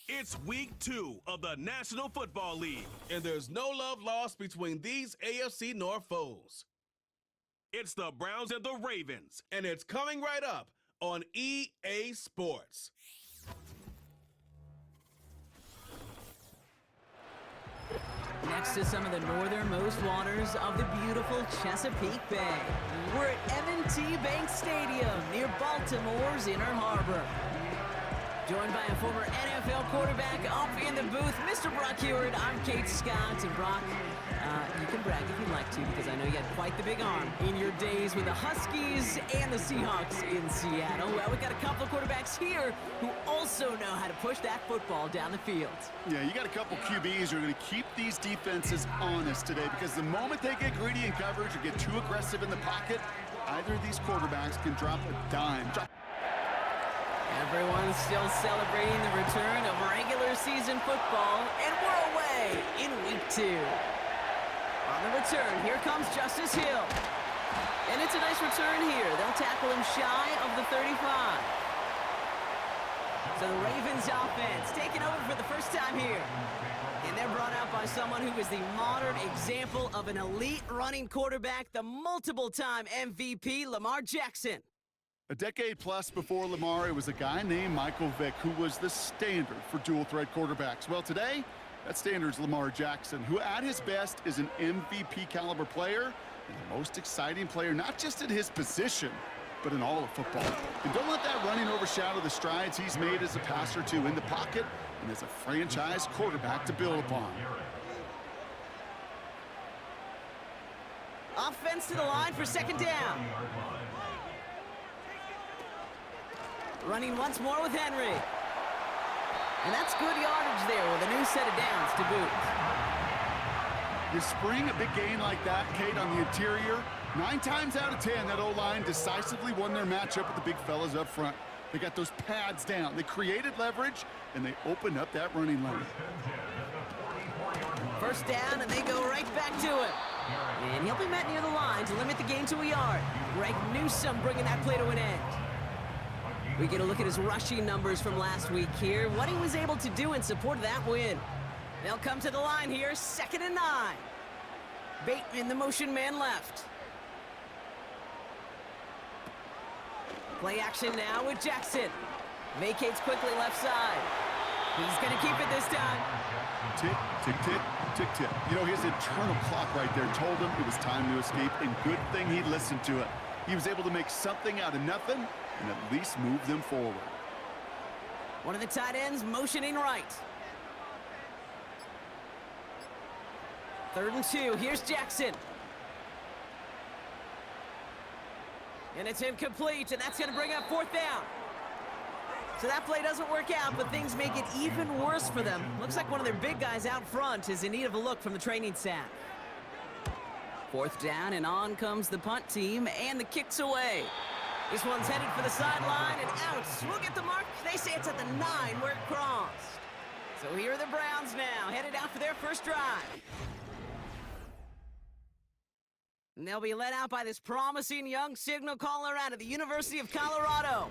It's week 2 of the National Football League, and there's no love lost between these AFC North foes. It's the Browns and the Ravens, and it's coming right up on EA Sports. Next to some of the northernmost waters of the beautiful Chesapeake Bay, we're at M&T Bank Stadium near Baltimore's Inner Harbor. Joined by a former NFL quarterback up in the booth, Mr. Brock Hewitt. I'm Kate Scott, and Brock, you can brag if you'd like to, because I know you had quite the big arm in your days with the Huskies and the Seahawks in Seattle. Well, we got a couple of quarterbacks here who also know how to push that football down the field. Yeah, you got a couple QBs who are going to keep these defenses honest today, because the moment they get greedy in coverage or get too aggressive in the pocket, either of these quarterbacks can drop a dime. Everyone's still celebrating the return of regular season football, and we're away in week 2. On the return, here comes Justice Hill. And it's a nice return here. They'll tackle him shy of the 35. So the Ravens offense taking over for the first time here. And they're brought out by someone who is the modern example of an elite running quarterback, the multiple-time MVP, Lamar Jackson. A decade plus before Lamar, it was a guy named Michael Vick who was the standard for dual-threat quarterbacks. Well, today, that standard is Lamar Jackson, who at his best is an MVP-caliber player and the most exciting player, not just at his position, but in all of football. And don't let that running overshadow the strides he's made as a passer, too, in the pocket and as a franchise quarterback to build upon. Offense to the line for second down. Running once more with Henry. And that's good yardage there with a new set of downs to boot. You spring a big gain like that, Kate, on the interior, 9 times out of 10, that O-line decisively won their matchup with the big fellas up front. They got those pads down. They created leverage, and they opened up that running lane. First down, and they go right back to it. And he'll be met near the line to limit the gain to a yard. Greg Newsome bringing that play to an end. We get a look at his rushing numbers from last week here, what he was able to do in support of that win. They'll come to the line here, 2nd and 9. Bateman, the motion man left. Play action now with Jackson. Vacates quickly left side. He's going to keep it this time. Tick, tick, tick, tick, tick. You know, his internal clock right there told him it was time to escape, and good thing he listened to it. He was able to make something out of nothing and at least move them forward. One of the tight ends motioning right. 3rd and 2. Here's Jackson. And it's incomplete, and that's going to bring up 4th down. So that play doesn't work out, but things make it even worse for them. Looks like one of their big guys out front is in need of a look from the training staff. 4th down, and on comes the punt team, and the kick's away. This one's headed for the sideline, and out. We'll get the mark. They say it's at the 9 where it crossed. So here are the Browns now, headed out for their first drive. And they'll be led out by this promising young signal caller out of the University of Colorado.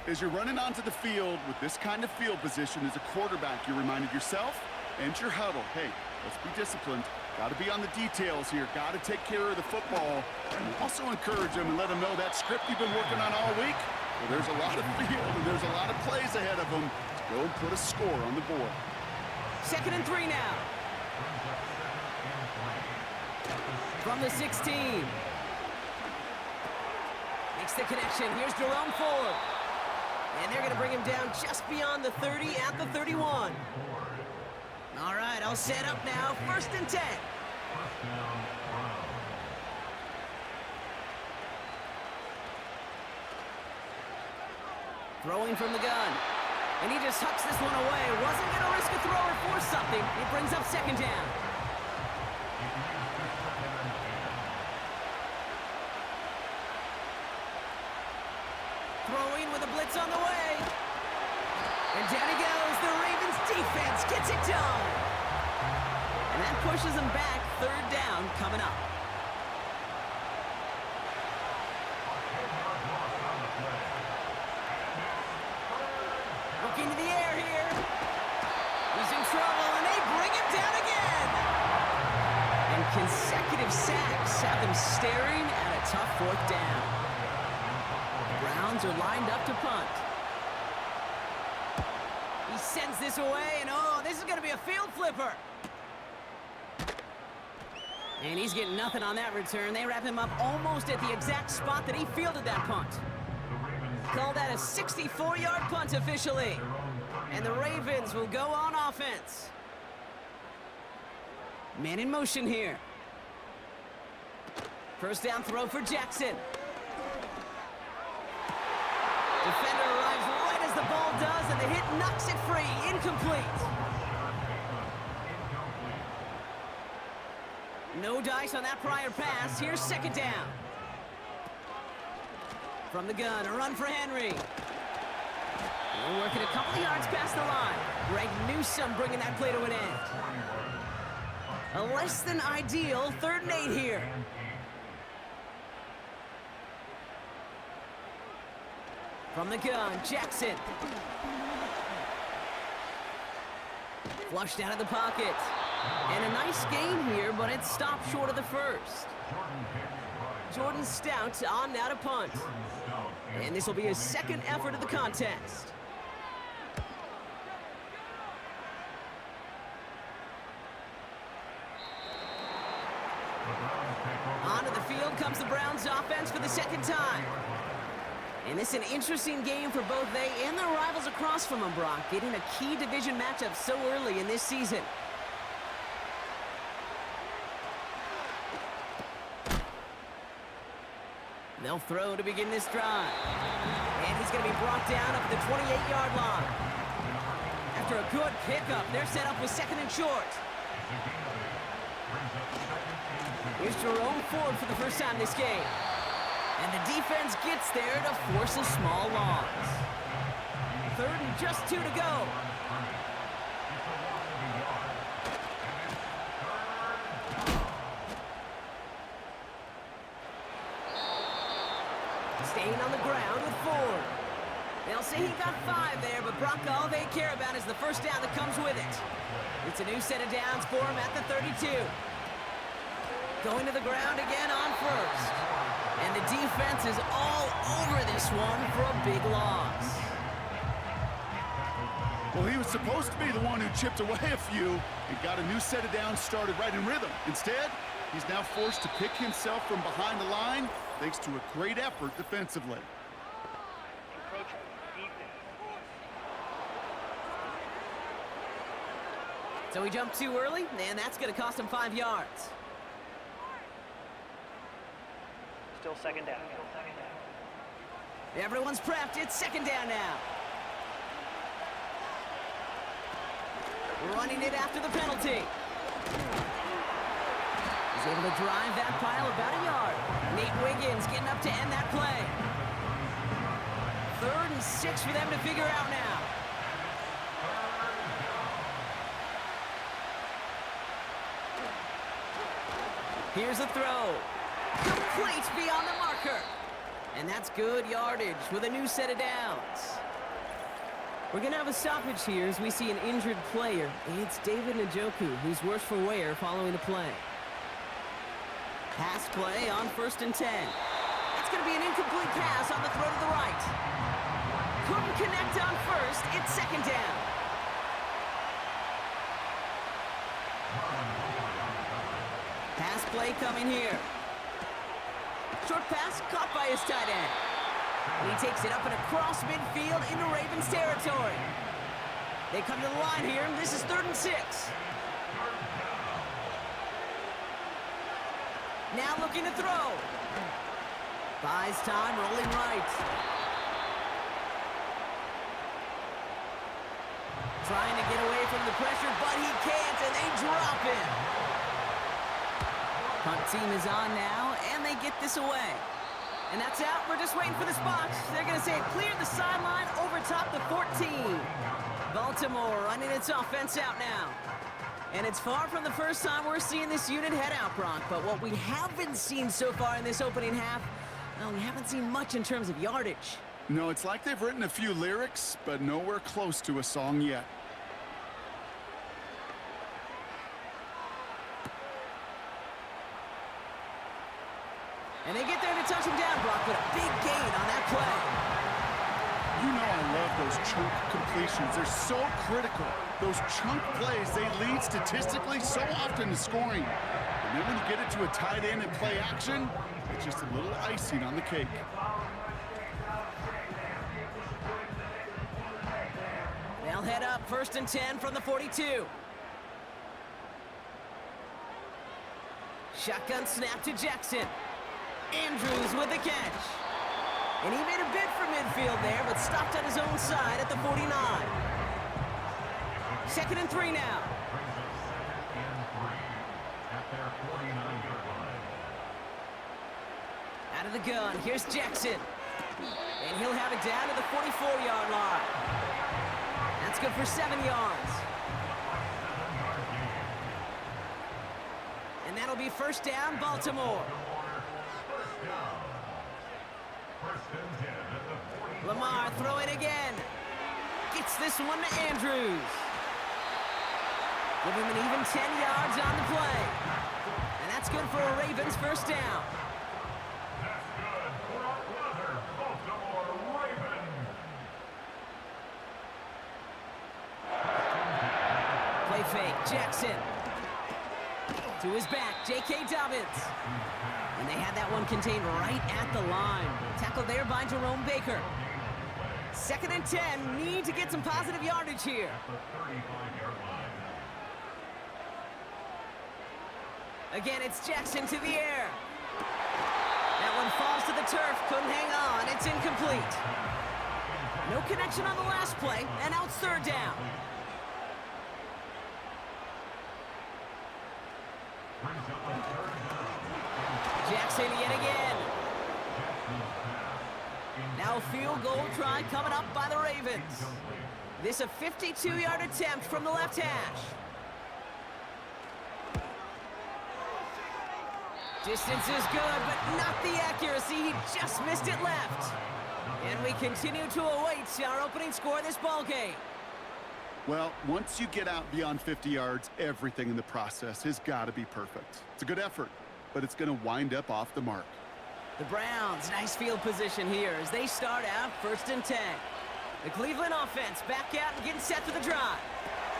As you're running onto the field with this kind of field position as a quarterback, you're reminded yourself and your huddle, hey, let's be disciplined. Got to be on the details here. Got to take care of the football. And also encourage them and let them know that script you've been working on all week, well, there's a lot of field and there's a lot of plays ahead of them to go and put a score on the board. 2nd and 3 now. From the 16. Makes the connection. Here's Jerome Ford. And they're going to bring him down just beyond the 30 at the 31. All right, I'll set up now. 1st and 10. Throwing from the gun. And he just hucks this one away. Wasn't going to risk a throw or force something. It brings up 2nd down. Throwing with a blitz on the way. And down he goes. The Ravens defense gets it done. And that pushes them back. 3rd down coming up. Looking to the air here. 4th down. The Browns are lined up to punt. He sends this away, and oh, this is going to be a field flipper. And he's getting nothing on that return. They wrap him up almost at the exact spot that he fielded that punt. Call that a 64-yard punt officially. And the Ravens will go on offense. Man in motion here. First down throw for Jackson. Defender arrives right as the ball does, and the hit knocks it free. Incomplete. No dice on that prior pass. Here's 2nd down. From the gun, a run for Henry. We're working a couple of yards past the line. Greg Newsome bringing that play to an end. A less than ideal 3rd and 8 here. From the gun, Jackson. Flushed out of the pocket. And a nice gain here, but it stopped short of the first. Jordan Stout on now to punt. And this will be his 2nd effort of the contest. Onto the field comes the Browns offense for the 2nd time. And this is an interesting game for both they and their rivals across from them, Brock, getting a key division matchup so early in this season. They'll throw to begin this drive. And he's going to be brought down up at the 28-yard line. After a good pickup, they're set up with 2nd and short. Here's Jerome Ford for the first time this game. And the defense gets there to force a small loss. 3rd and just 2 to go. Staying on the ground with Ford. They'll say he got 5 there, but Brock, all they care about is the first down that comes with it. It's a new set of downs for him at the 32. Going to the ground again on 1st. And the defense is all over this one for a big loss. Well, he was supposed to be the one who chipped away a few and got a new set of downs started right in rhythm. Instead, he's now forced to pick himself from behind the line thanks to a great effort defensively. So he jumped too early, and that's going to cost him 5 yards. Still 2nd down. Everyone's prepped. It's 2nd down now. Running it after the penalty. He's able to drive that pile about a yard. Nate Wiggins getting up to end that play. 3rd and 6 for them to figure out now. Here's a throw. Complete beyond the marker. And that's good yardage with a new set of downs. We're going to have a stoppage here as we see an injured player. It's David Njoku, who's worse for wear following the play. Pass play on 1st and 10. That's going to be an incomplete pass on the throw to the right. Couldn't connect on 1st. It's 2nd down. Pass play coming here. Short pass caught by his tight end. And he takes it up and across midfield into Ravens territory. They come to the line here. This is 3rd and 6. Now looking to throw. Buys time, rolling right. Trying to get away from the pressure, but he can't, and they drop him. Punt team is on now, and they get this away. And that's out. We're just waiting for the spot. They're going to say it cleared the sideline over top the 14. Baltimore running its offense out now. And it's far from the first time we're seeing this unit head out, Brock. But what we haven't seen so far in this opening half, well, we haven't seen much in terms of yardage. No, it's like they've written a few lyrics, but nowhere close to a song yet. And they get there to touch him down, Brock, but a big gain on that play. You know I love those chunk completions. They're so critical. Those chunk plays, they lead statistically so often to scoring. And then when you get it to a tight end and play action, it's just a little icing on the cake. They'll head up 1st and 10 from the 42. Shotgun snap to Jackson. Andrews with the catch. And he made a bid for midfield there, but stopped on his own side at the 49. 2nd and 3 now. Out of the gun, here's Jackson. And he'll have it down to the 44-yard line. That's good for 7 yards. And that'll be 1st down, Baltimore. Lamar throwing again. Gets this one to Andrews. Give him an even 10 yards on the play. And that's good for a Ravens 1st down. Play fake, Jackson. To his back, J.K. Dobbins. And they had that one contained right at the line. Tackled there by Jerome Baker. 2nd and 10, need to get some positive yardage here. Again, it's Jackson to the air. That one falls to the turf, couldn't hang on, it's incomplete. No connection on the last play, and now it's 3rd down. Jackson yet again. Now field goal try coming up by the Ravens. This a 52-yard attempt from the left hash. Distance is good, but not the accuracy. He just missed it left. And we continue to await our opening score of this ball game. Well, once you get out beyond 50 yards, everything in the process has got to be perfect. It's a good effort, but it's going to wind up off the mark. The Browns, nice field position here as they start out 1st and 10. The Cleveland offense back out and getting set for the drive.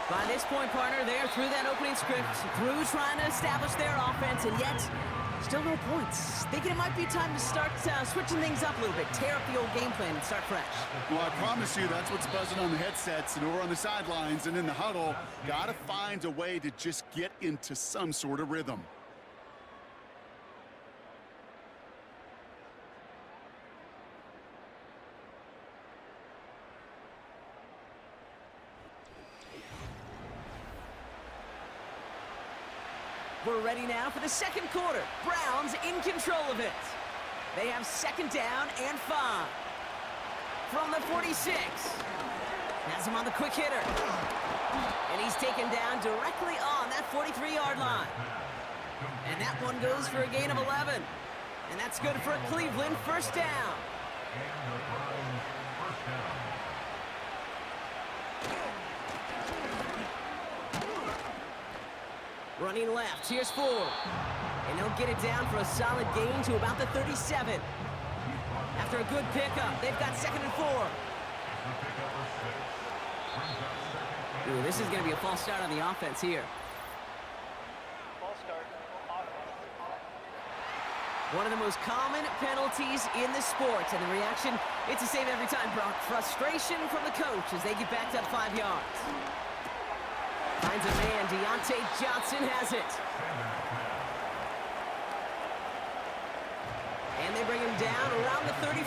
By this point, partner, they're through that opening script, through trying to establish their offense, and yet still no points. Thinking it might be time to start switching things up a little bit, tear up the old game plan and start fresh. Well, I promise you that's what's buzzing on the headsets and over on the sidelines and in the huddle. Got to find a way to just get into some sort of rhythm. We're ready now for the 2nd quarter. Browns in control of it. They have 2nd down and 5. From the 46. Has him on the quick hitter. And he's taken down directly on that 43-yard line. And that one goes for a gain of 11. And that's good for a Cleveland 1st down. Running left, here's Ford. And they'll get it down for a solid gain to about the 37. After a good pickup, they've got 2nd and 4. Ooh, this is going to be a false start on the offense here. False start. One of the most common penalties in the sport, and the reaction, it's the same every time, Brock. Frustration from the coach as they get backed up 5 yards. Finds a man, Deontay Johnson has it. And they bring him down around the 34.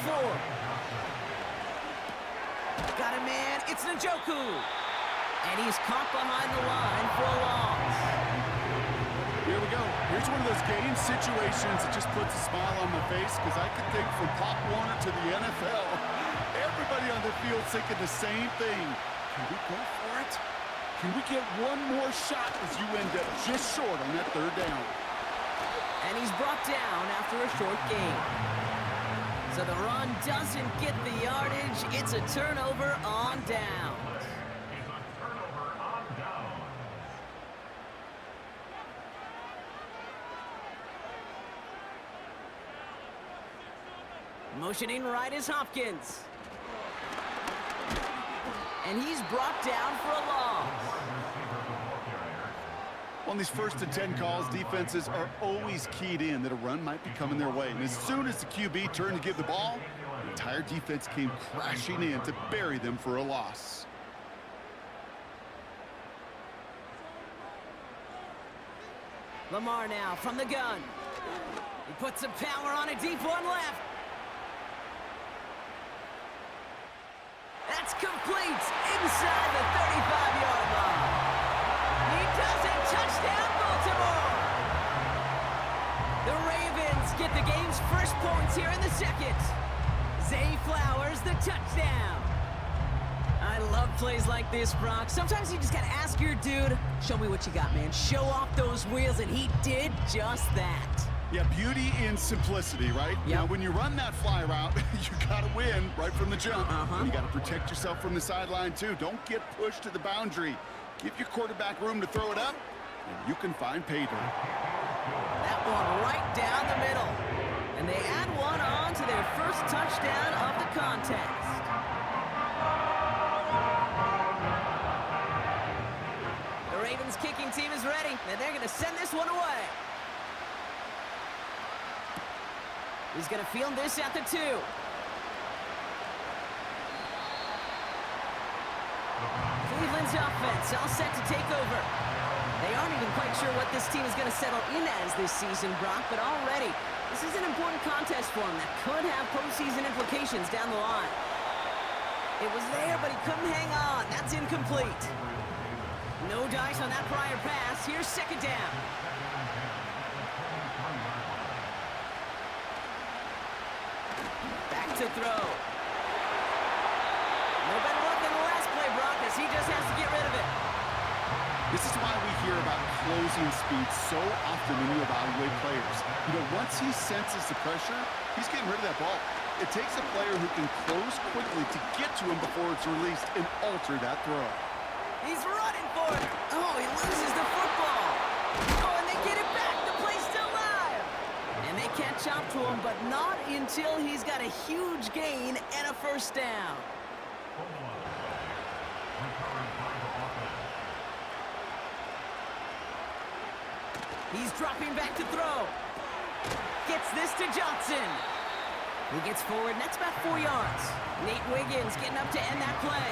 Got a man, it's Njoku. And he's caught behind the line for a loss. Here we go. Here's one of those game situations that just puts a smile on my face because I can think from Pop Warner to the NFL. Everybody on the field thinking the same thing. Can we go for it? Can we get one more shot as you end up just short on that 3rd down? And he's brought down after a short gain. So the run doesn't get the yardage. It's a turnover on down. Motioning right is Hopkins. And he's brought down for a loss. On these 1st and 10 calls, defenses are always keyed in that a run might be coming their way. And as soon as the QB turned to give the ball, the entire defense came crashing in to bury them for a loss. Lamar now from the gun. He puts some power on a deep one left. That's complete inside the 35-yard line. He does it. Touchdown, Baltimore. The Ravens get the game's first points here in the second. Zay Flowers, the touchdown. I love plays like this, Brock. Sometimes you just got to ask your dude, show me what you got, man. Show off those wheels, and he did just that. Yeah, beauty in simplicity, right? Yep. Now, when you run that fly route, you got to win right from the jump. Uh-huh. You got to protect yourself from the sideline, too. Don't get pushed to the boundary. Give your quarterback room to throw it up, and you can find pay dirt. That one right down the middle. And they add one on to their first touchdown of the contest. The Ravens kicking team is ready, and they're going to send this one away. He's going to field this at the 2. Cleveland's offense all set to take over. They aren't even quite sure what this team is going to settle in as this season, Brock, but already this is an important contest for them that could have postseason implications down the line. It was there, but he couldn't hang on. That's incomplete. No dice on that prior pass. Here's 2nd down. Back to throw. No better luck than the last play, Brock, as he just has to get rid of it. This is why we hear about closing speed so often when you evaluate players. You know, once he senses the pressure, he's getting rid of that ball. It takes a player who can close quickly to get to him before it's released and alter that throw. He's running for it. Oh, he loses the football. Oh, and they get it back. The play's still live. And they catch up to him, but not until he's got a huge gain and a first down. He's dropping back to throw. Gets this to Johnson. He gets forward, and that's about 4 yards. Nate Wiggins getting up to end that play.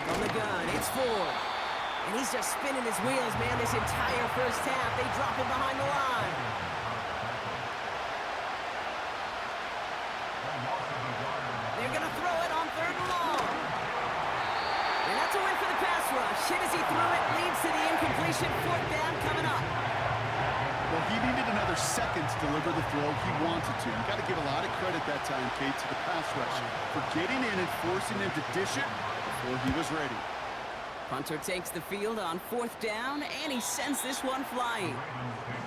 From the gun, it's Ford. And he's just spinning his wheels, man, this entire first half. They drop him behind the line. They're going to throw it on 3rd and long. And that's a win for the pass rush. Hit as he threw it, leads to the incompletion. 4th down coming up. Well, he needed another second to deliver the throw he wanted to. You got to give a lot of credit that time, Kate, to the pass rush for getting in and forcing him to dish it before he was ready. Punter takes the field on 4th down, and he sends this one flying.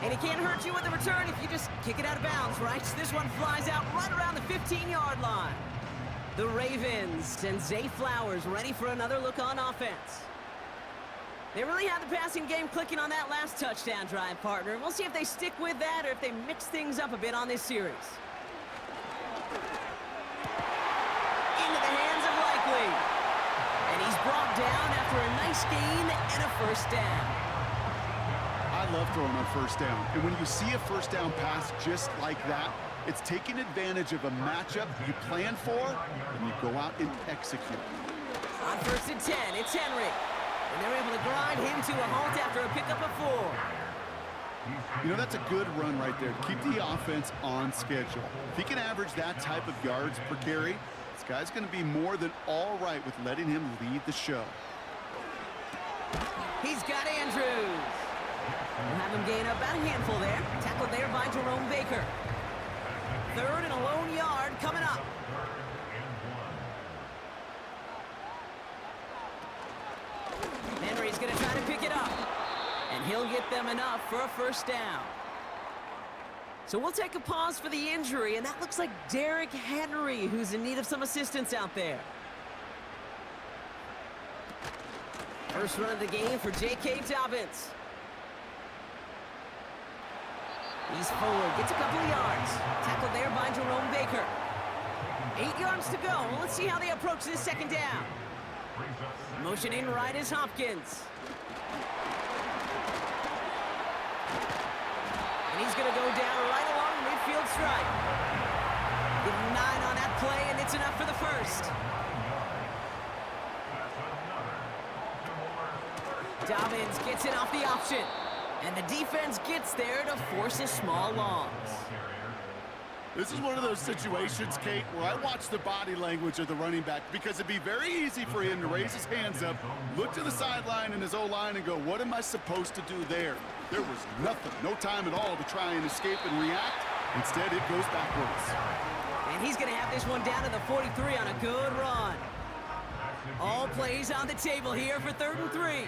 And he can't hurt you with the return if you just kick it out of bounds, right? This one flies out right around the 15-yard line. The Ravens and Zay Flowers ready for another look on offense. They really had the passing game clicking on that last touchdown drive, partner. We'll see if they stick with that or if they mix things up a bit on this series. Into the hands of Likely. And he's brought down after a nice gain and a first down. I love throwing on 1st down. And when you see a 1st down pass just like that, it's taking advantage of a matchup you plan for, and you go out and execute. On 1st and 10, it's Henry. And they're able to grind him to a halt after a pickup of 4. You know, that's a good run right there to keep the offense on schedule. If he can average that type of yards per carry, this guy's going to be more than all right with letting him lead the show. He's got Andrews. We'll have him gain about a handful there. Tackled there by Jerome Baker. 3rd and a lone yard coming up. Henry's going to try to pick it up. And he'll get them enough for a first down. So we'll take a pause for the injury, and that looks like Derrick Henry, who's in need of some assistance out there. First run of the game for J.K. Dobbins. He's forward, gets a couple of yards. Tackled there by Jerome Baker. 8 yards to go. Let's see how they approach this second down. Motion in right is Hopkins. And he's going to go down right along the midfield stripe. Give him 9 on that play, and it's enough for the first. Dobbins gets it off the option. And the defense gets there to force a small loss. This is one of those situations, Kate, where I watch the body language of the running back because it'd be very easy for him to raise his hands up, look to the sideline in his O-line and go, what am I supposed to do there? There was nothing, no time at all to try and escape and react. Instead, it goes backwards. And he's going to have this one down to the 43 on a good run. All plays on the table here for 3rd and 3.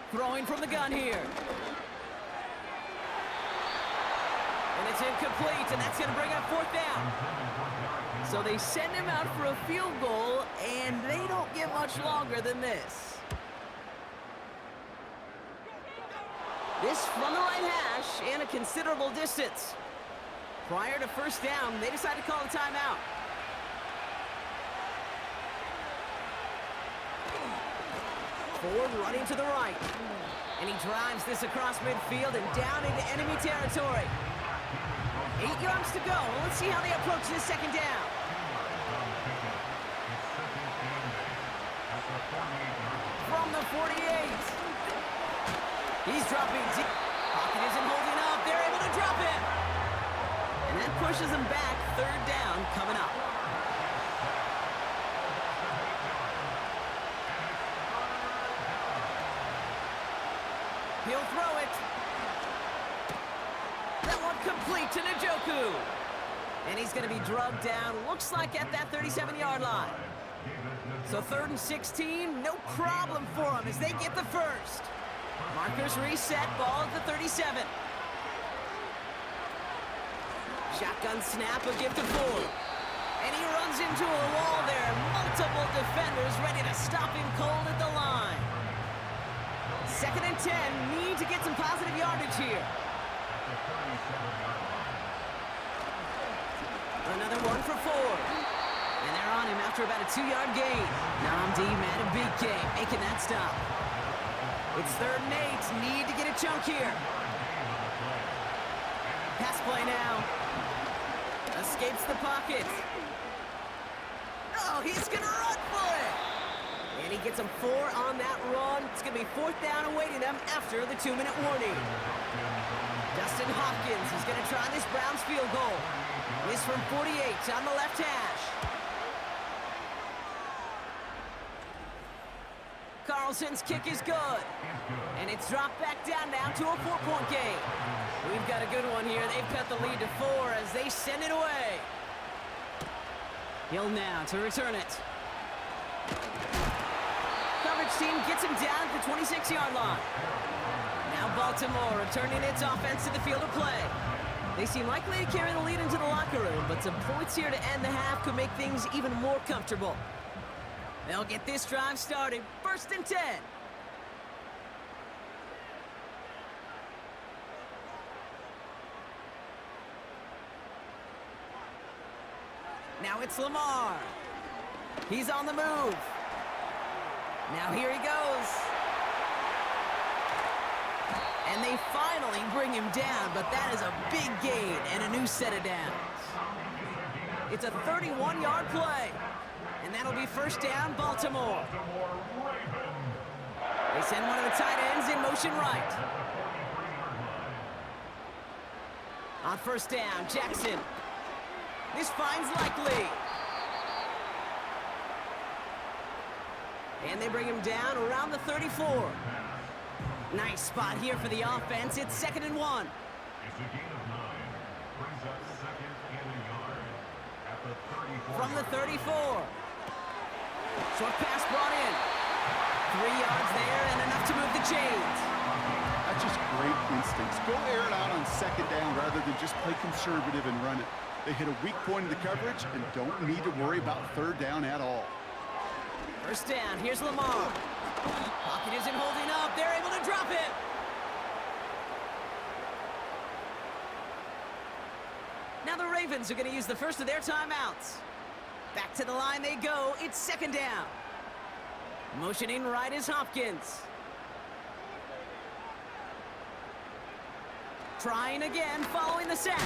Throwing from the gun here. And it's incomplete, and that's going to bring up 4th down. So they send him out for a field goal, and they don't get much longer than this. This from the right hash and a considerable distance. Prior to 1st down, they decide to call a timeout. Ford running to the right. And he drives this across midfield and down into enemy territory. 8 yards to go. Let's see how they approach this second down. From the 48. He's dropping deep. Pocket isn't holding up. They're able to drop him. And that pushes him back. 3rd down coming up. He'll throw it. That one complete to Njoku. And he's going to be drugged down, looks like at that 37-yard line. So 3rd and 16, no problem for him as they get the first. Markers reset, ball at the 37. Shotgun snap, a gift to Ford. And he runs into a wall there. Multiple defenders ready to stop him cold at the line. 2nd and 10, need to get some positive yardage here. Another one for Ford. And they're on him after about a 2-yard gain. Namdi Madden making that stop. It's 3rd and 8, need to get a chunk here. Pass play now. Escapes the pocket. Oh, he's gonna run for it. And he gets him 4 on that run. It's going to be 4th down awaiting them after the 2-minute warning. Dustin Hopkins is going to try this Browns field goal. This from 48 on the left hash. Carlson's kick is good. And it's dropped back down now to a 4-point game. We've got a good one here. They've cut the lead to 4 as they send it away. Hill now to return it. Team gets him down at the 26-yard line. Now Baltimore returning its offense to the field of play. They seem likely to carry the lead into the locker room, but some points here to end the half could make things even more comfortable. They'll get this drive started. 1st and 10. Now it's Lamar. He's on the move. Now here he goes. And they finally bring him down, but that is a big gain and a new set of downs. It's a 31-yard play. And that'll be 1st down, Baltimore. They send one of the tight ends in motion right. On 1st down, Jackson. This finds Likely. And they bring him down around the 34. Nice spot here for the offense. It's 2nd and 1. From the 34. Short pass brought in. 3 yards there and enough to move the chains. That's just great instincts. Go air it out on 2nd down rather than just play conservative and run it. They hit a weak point in the coverage and don't need to worry about 3rd down at all. 1st down, here's Lamar. Pocket isn't holding up. They're able to drop it. Now the Ravens are going to use the first of their timeouts. Back to the line they go. It's second down. Motioning right is Hopkins. Trying again, following the sack.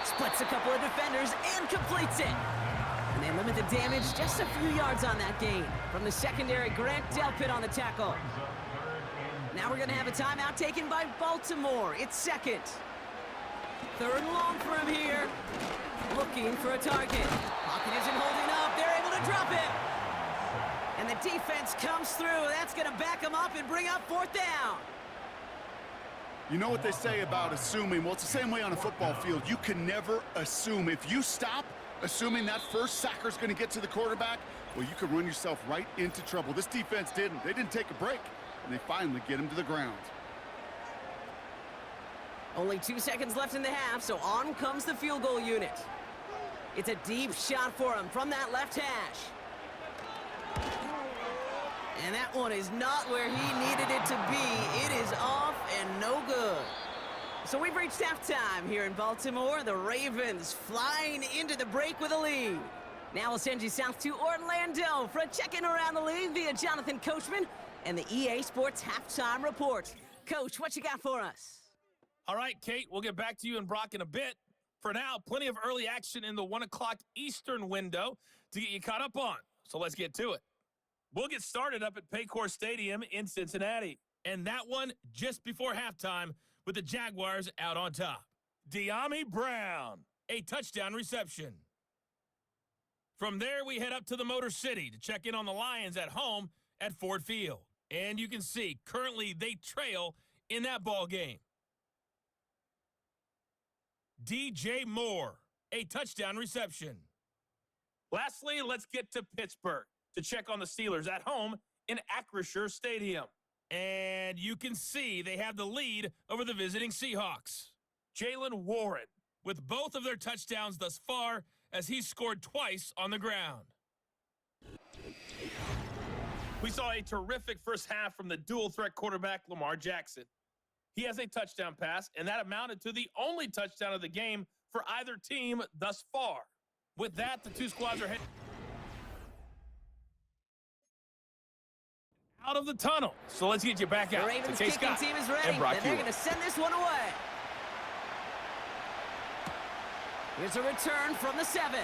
Splits a couple of defenders and completes it. And they limit the damage just a few yards on that gain. From the secondary, Grant Delpit on the tackle. Now we're going to have a timeout taken by Baltimore. It's second. Third and long for him here. Looking for a target. Pocket isn't holding up. They're able to drop it. And the defense comes through. That's going to back them up and bring up fourth down. You know what they say about assuming? Well, it's the same way on a football field. You can never assume. If you stop assuming that first sacker's going to get to the quarterback, well, you could run yourself right into trouble. This defense didn't. They didn't take a break, and they finally get him to the ground. Only 2 seconds left in the half, so on comes the field goal unit. It's a deep shot for him from that left hash. And that one is not where he needed it to be. It is off and no good. So we've reached halftime here in Baltimore. The Ravens flying into the break with a lead. Now we'll send you south to Orlando for a check-in around the league via Jonathan Coachman and the EA Sports Halftime Report. Coach, what you got for us? All right, Kate, we'll get back to you and Brock in a bit. For now, plenty of early action in the 1 o'clock Eastern window to get you caught up on. So let's get to it. We'll get started up at Paycor Stadium in Cincinnati. And that one just before halftime with the Jaguars out on top. De'Ami Brown, a touchdown reception. From there, we head up to the Motor City to check in on the Lions at home at Ford Field. And you can see, currently they trail in that ball game. DJ Moore, a touchdown reception. Lastly, let's get to Pittsburgh to check on the Steelers at home in Acrisure Stadium. And you can see they have the lead over the visiting Seahawks. Jalen Warren with both of their touchdowns thus far as he scored twice on the ground. We saw a terrific first half from the dual-threat quarterback Lamar Jackson. He has a touchdown pass, and that amounted to the only touchdown of the game for either team thus far. With that, the two squads are heading out of the tunnel. So let's get you back out. The Ravens kicking team is ready, and they're going to send this one away. Here's a return from the 7.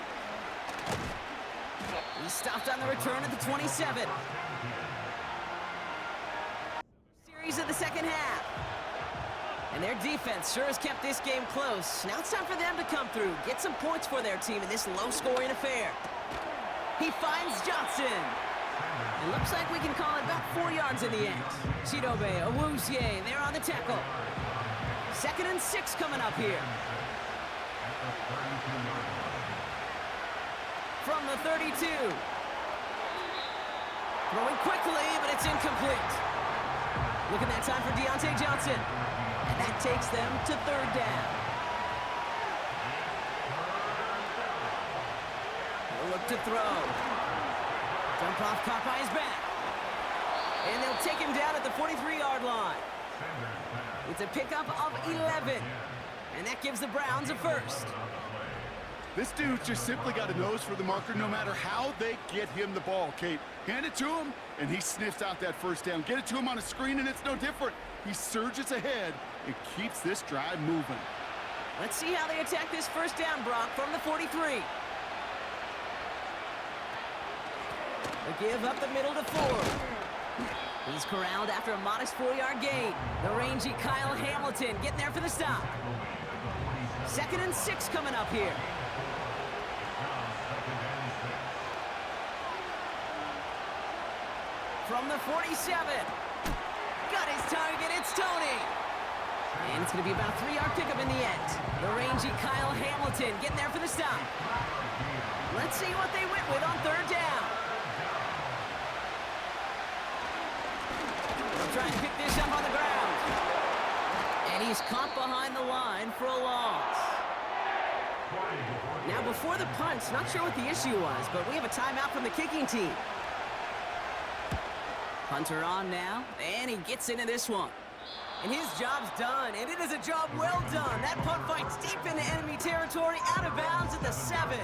He stopped on the return at the 27. Series of the second half. And their defense sure has kept this game close. Now it's time for them to come through, get some points for their team in this low-scoring affair. He finds Johnson. It looks like we can call it about 4 yards in the end. Chidobe Awuzie, they're on the tackle. 2nd and 6 coming up here. From the 32. Throwing quickly, but it's incomplete. Look at that time for Deontay Johnson. And that takes them to 3rd down. They'll look to throw. Dump off caught by his back. And they'll take him down at the 43-yard line. It's a pickup of 11. And that gives the Browns a first. This dude's just simply got a nose for the marker no matter how they get him the ball, Kate. Hand it to him, and he sniffs out that first down. Get it to him on a screen, and it's no different. He surges ahead and keeps this drive moving. Let's see how they attack this first down, Brock, from the 43. They give up the middle to Ford. He's corralled after a modest 4-yard gain. The rangy Kyle Hamilton getting there for the stop. 2nd and 6 coming up here. From the 47. Got his target, it's Tony. And it's going to be about a 3-yard pickup in the end. The rangy Kyle Hamilton getting there for the stop. Let's see what they went with on 3rd down. They'll try and pick this up on the ground. And he's caught behind the line for a loss. Now before the punt, not sure what the issue was, but we have a timeout from the kicking team. Hunter on now, and he gets into this one. And his job's done, and it is a job well done. That punt fights deep into enemy territory, out of bounds at the 7.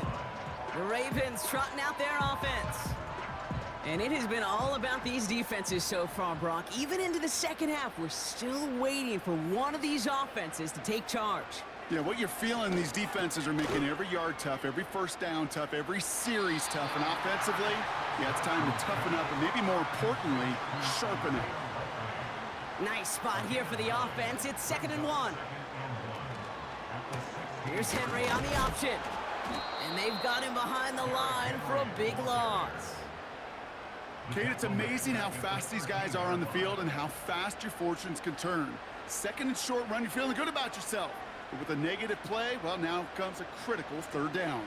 The Ravens trotting out their offense. And it has been all about these defenses so far, Brock. Even into the second half, we're still waiting for one of these offenses to take charge. Yeah, what you're feeling, these defenses are making every yard tough, every first down tough, every series tough. And offensively, yeah, it's time to toughen up and maybe more importantly, sharpen up. Nice spot here for the offense. It's 2nd and 1. Here's Henry on the option. And they've got him behind the line for a big loss. Kate, it's amazing how fast these guys are on the field and how fast your fortunes can turn. 2nd and short run, you're feeling good about yourself. But with a negative play, well, now comes a critical 3rd down.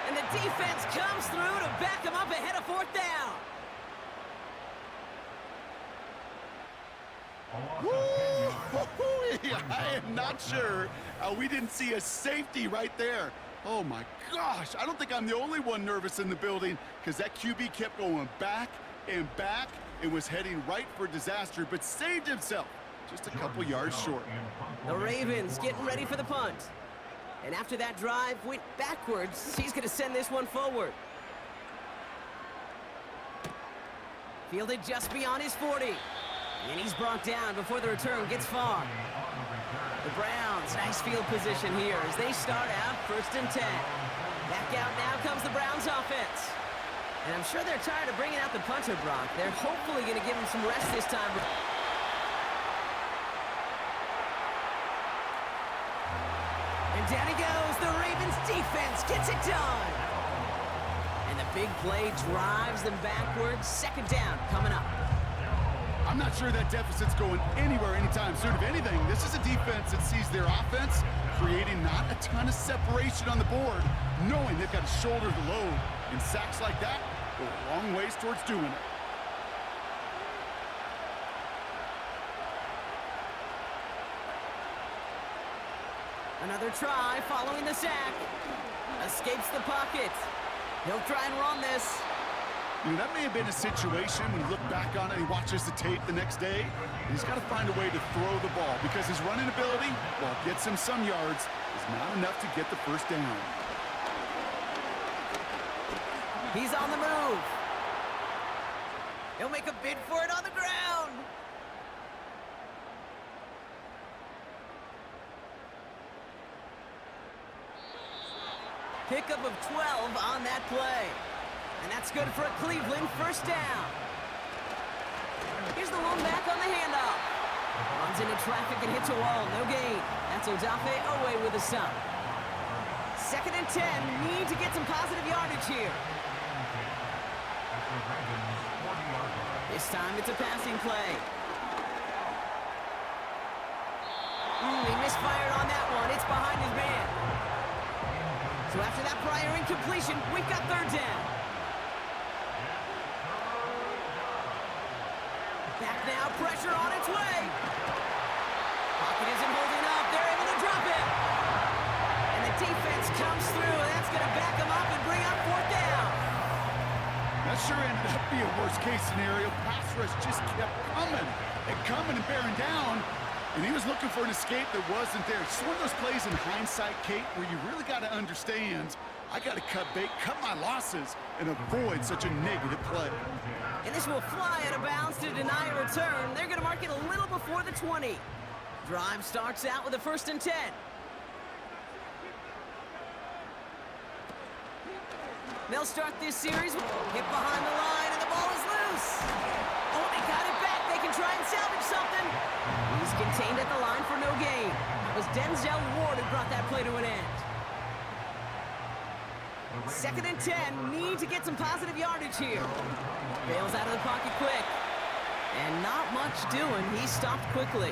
And the defense comes through to back him up ahead of 4th down. Woo! I am not sure how we didn't see a safety right there. Oh my gosh, I don't think I'm the only one nervous in the building because that QB kept going back and back and was heading right for disaster, but saved himself just a couple yards short. The Ravens getting ready for the punt. And after that drive went backwards, he's going to send this one forward. Fielded just beyond his 40. And he's brought down before the return gets far. The Browns, nice field position here as they start out 1st and 10. Back out now comes the Browns offense. And I'm sure they're tired of bringing out the punter, Brock. They're hopefully going to give him some rest this time. And down he goes. The Ravens defense gets it done. And the big play drives them backwards. 2nd down coming up. I'm not sure that deficit's going anywhere anytime soon. If anything, this is a defense that sees their offense creating not a ton of separation on the board, knowing they've got to shoulder the load. And sacks like that go a long ways towards doing it. Another try following the sack. Escapes the pocket. He'll try and run this. You know, that may have been a situation when you look back on it, he watches the tape the next day, and he's got to find a way to throw the ball because his running ability, while it gets him some yards, is not enough to get the 1st down. He's on the move. He'll make a bid for it on the ground. Pickup of 12 on that play. And that's good for a Cleveland 1st down. Here's the lone back on the handoff. Runs into traffic and hits a wall. No gain. That's Odafe Owe with a stop. 2nd and 10. Need to get some positive yardage here. This time it's a passing play. He misfired on that one. It's behind his man. So after that prior incompletion, we've got 3rd down. Back now, pressure on its way. Pocket isn't holding up. They're able to drop it. And the defense comes through, and that's going to back them up and bring up 4th down. That sure ended up being a worst-case scenario. Pass rush just kept coming and bearing down. And he was looking for an escape that wasn't there. It's one of those plays in hindsight, Kate, where you really got to understand, I got to cut bait, cut my losses, and avoid such a negative play. And this will fly out of bounds to deny a return. They're going to mark it a little before the 20. Drive starts out with a 1st and 10. They'll start this series. Hit behind the line, and the ball is loose. Oh, they got it back. They can try and salvage something. He's contained at the line for no gain. It was Denzel Ward who brought that play to an end. 2nd and 10. Need to get some positive yardage here. Bails out of the pocket quick. And not much doing. He stopped quickly.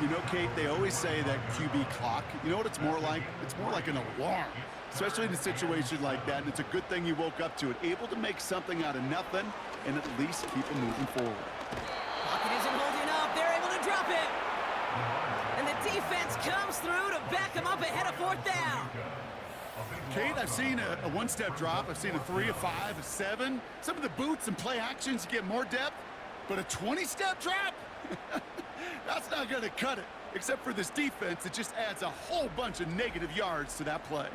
You know, Kate, they always say that QB clock, you know what it's more like? It's more like an alarm, especially in a situation like that. And it's a good thing you woke up to it, able to make something out of nothing and at least keep it moving forward. Pocket isn't holding up. They're able to drop it. And the defense comes through to back them up ahead of 4th down. Kate, I've seen a one-step drop. I've seen a 3, a 5, a 7. Some of the boots and play actions get more depth, but a 20-step drop? That's not going to cut it. Except for this defense, it just adds a whole bunch of negative yards to that play.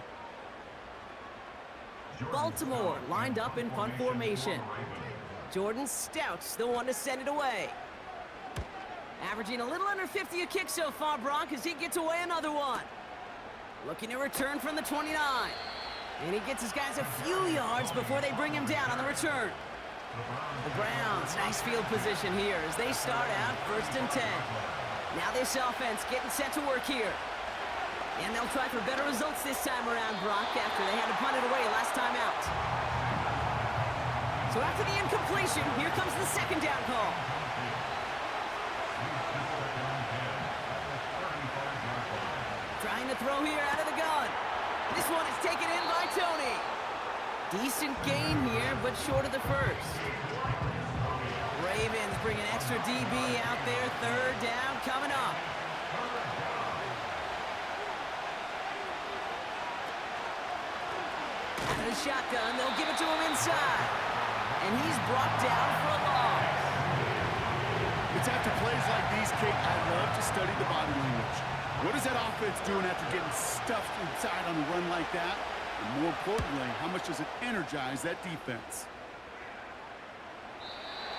Baltimore lined up in punt formation. Jordan Stout's the one to send it away. Averaging a little under 50 a kick so far, Brock, as he gets away another one. Looking to return from the 29. And he gets his guys a few yards before they bring him down on the return. The Browns, nice field position here as they start out 1st and 10. Now this offense getting set to work here. And they'll try for better results this time around, Brock, after they had to punt it away last time out. So after the incompletion, here comes the 2nd down call. Trying to throw here out of the gun. This one is taken in by Tony. Decent gain here, but short of the first. Ravens bring an extra DB out there. 3rd down coming up. Out of the shotgun, they'll give it to him inside. And he's brought down for a loss. It's after plays like these, Kate, I love to study the body language. What is that offense doing after getting stuffed inside on a run like that? And more importantly, how much does it energize that defense?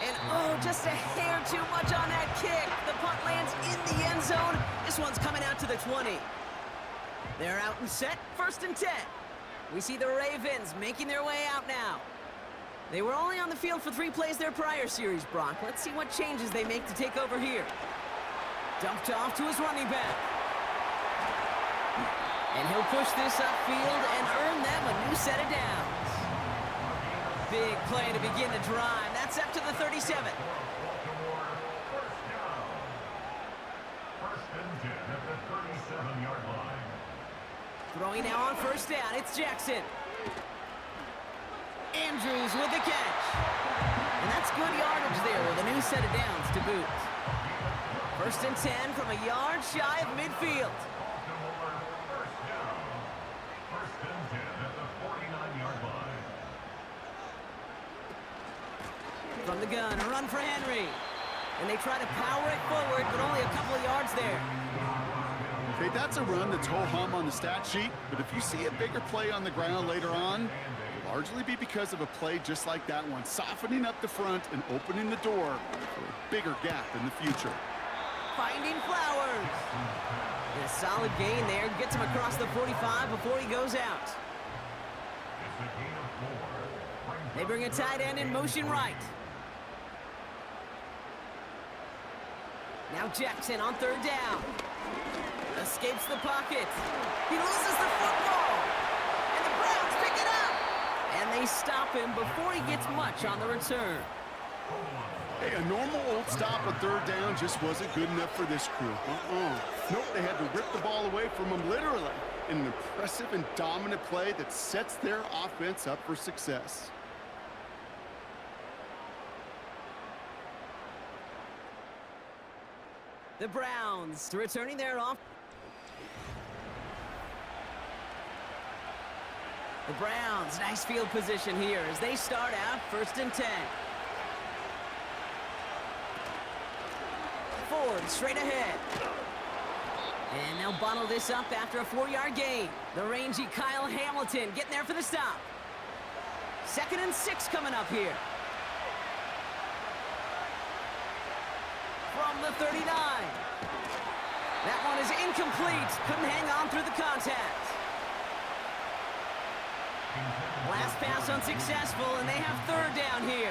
And oh, just a hair too much on that kick. The punt lands in the end zone. This one's coming out to the 20. They're out and set, 1st and 10. We see the Ravens making their way out now. They were only on the field for 3 plays their prior series, Brock. Let's see what changes they make to take over here. Dumped off to his running back. And he'll push this upfield and earn them a new set of downs. Big play to begin the drive. That's up to the 37. Throwing now on 1st down, it's Jackson. Andrews with the catch. And that's good yardage there with a new set of downs to boot. 1st and 10 from a yard shy of midfield. From the gun, a run for Henry. And they try to power it forward, but only a couple of yards there. Okay, that's a run that's ho-hum on the stat sheet, but if you see a bigger play on the ground later on, it'll largely be because of a play just like that one, softening up the front and opening the door for a bigger gap in the future. Finding Flowers. And a solid gain there, gets him across the 45 before he goes out. They bring a tight end in motion right. Now Jackson on 3rd down. Escapes the pocket. He loses the football. And the Browns pick it up. And they stop him before he gets much on the return. Hey, a normal old stop on 3rd down just wasn't good enough for this crew. Nope, they had to rip the ball away from him literally in an impressive and dominant play that sets their offense up for success. The Browns returning their off. The Browns, nice field position here as they start out 1st and 10. Ford straight ahead. And they'll bottle this up after a 4-yard gain. The rangy Kyle Hamilton getting there for the stop. 2nd and 6 coming up here. From the 39. That one is incomplete. Couldn't hang on through the contact. Last pass unsuccessful, and they have 3rd down here.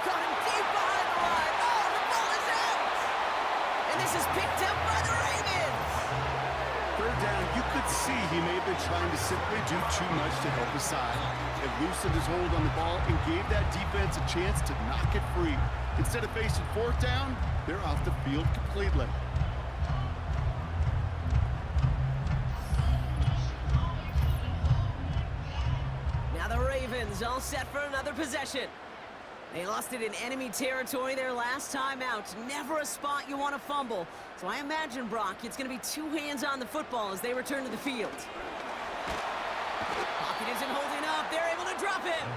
Caught him deep behind the line. Oh, the ball is out! And this is picked up by the Ravens. 3rd down, you could see he may have been trying to simply do too much to help his side. It loosened his hold on the ball and gave that defense a chance to knock it free. Instead of facing 4th down, they're off the field completely. Now the Ravens all set for another possession. They lost it in enemy territory their last time out. Never a spot you want to fumble. So I imagine, Brock, it's going to be two hands on the football as they return to the field. Pocket isn't holding up. They're able to drop him.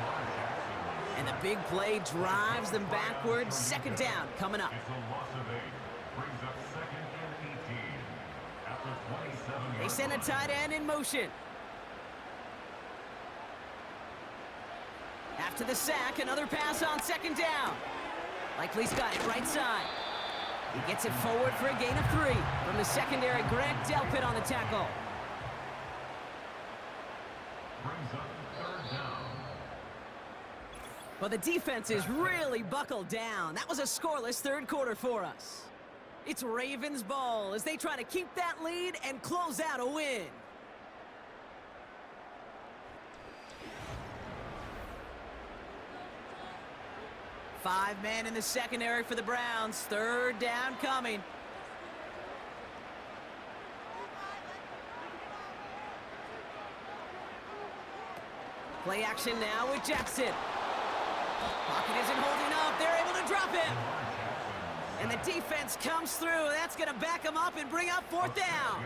And the big play drives them backwards. Second down coming up. They send a tight end in motion. After the sack, another pass on second down. Likely's got it right side. He gets it forward for a gain of 3. From the secondary, Greg Delpit on the tackle. Well, the defense is really buckled down. That was a scoreless third quarter for us. It's Ravens ball as they try to keep that lead and close out a win. Five men in the secondary for the Browns. Third down coming. Play action now with Jackson. Pocket isn't holding up. They're able to drop him. And the defense comes through. That's going to back him up and bring up fourth down.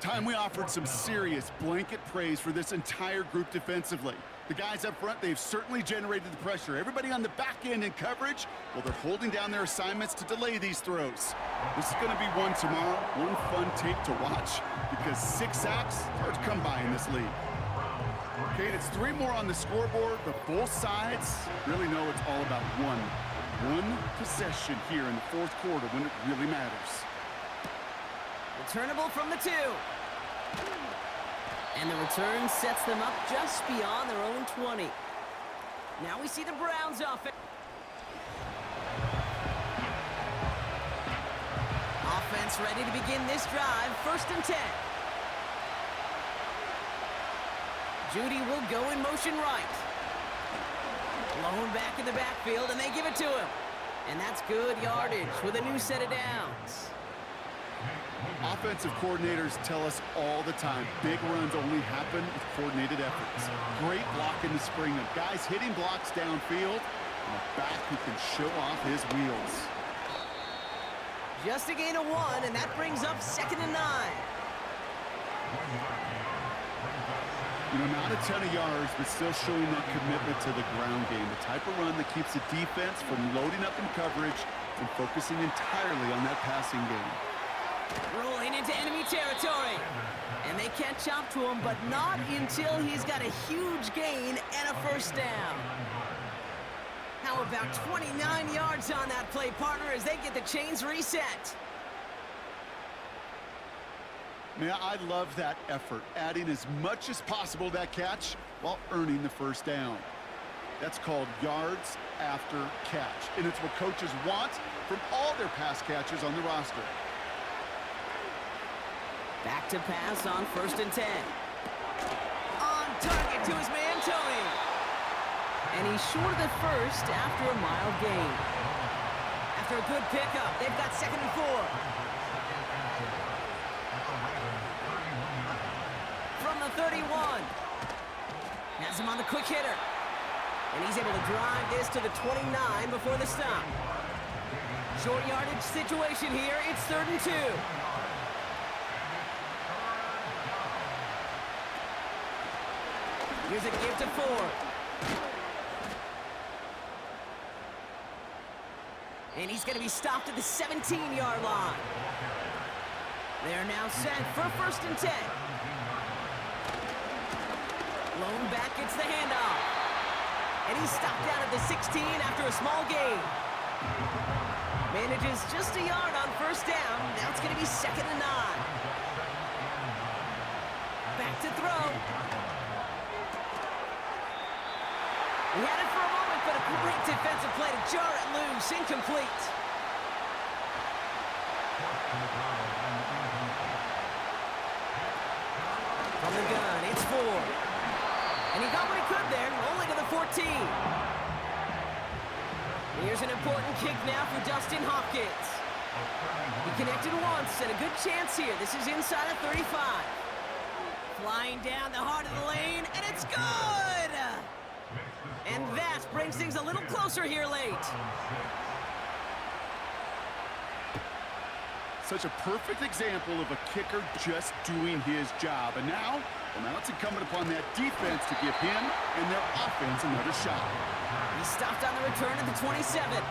Time we offered some serious blanket praise for this entire group defensively. The guys up front, they've certainly generated the pressure. Everybody on the back end in coverage, well, they're holding down their assignments to delay these throws. This is going to be one tomorrow, one fun tape to watch, because 6 sacks, hard to come by in this league. Okay, and it's 3 more on the scoreboard, but both sides really know it's all about one possession here in the fourth quarter when it really matters. Returnable from the 2. And the return sets them up just beyond their own 20. Now we see the Browns offense. Offense ready to begin this drive. First and 10. Judy will go in motion right. Blown back in the backfield, and they give it to him. And that's good yardage with a new set of downs. Offensive coordinators tell us all the time, big runs only happen with coordinated efforts. Great block in the spring of guys hitting blocks downfield, and a back who can show off his wheels. Just a gain of 1, and that brings up 2nd and 9. You know, not a ton of yards, but still showing that commitment to the ground game. The type of run that keeps the defense from loading up in coverage and focusing entirely on that passing game. Rolling into enemy territory. And they catch up to him, but not until he's got a huge gain and a first down. How about 29 yards on that play, partner, as they get the chains reset? Man, I love that effort, adding as much as possible to that catch while earning the first down. That's called yards after catch, and it's what coaches want from all their pass catchers on the roster. Back to pass on 1st and 10. On target to his man, Tony. And he's short of the first after a mild gain. After a good pickup, they've got 2nd and 4. From the 31. Has him on the quick hitter. And he's able to drive this to the 29 before the stop. Short yardage situation here. It's 3rd and 2. Here's a give to Ford. And he's going to be stopped at the 17-yard line. They're now set for 1st and 10. Blown back gets the handoff. And he's stopped down at the 16 after a small gain. Manages just a yard on 1st down. Now it's going to be 2nd and 9. Back to throw. He had it for a moment, but a great defensive play to jar it loose. Incomplete. From the gun, it's Ford. And he got what he could there, only to the 14. Here's an important kick now for Dustin Hopkins. He connected once, and a good chance here. This is inside of 35. Flying down the heart of the lane, and it's good! And that brings things a little closer here late. Such a perfect example of a kicker just doing his job. And now it's incumbent upon that defense to give him and their offense another shot. He stopped on the return at the 27.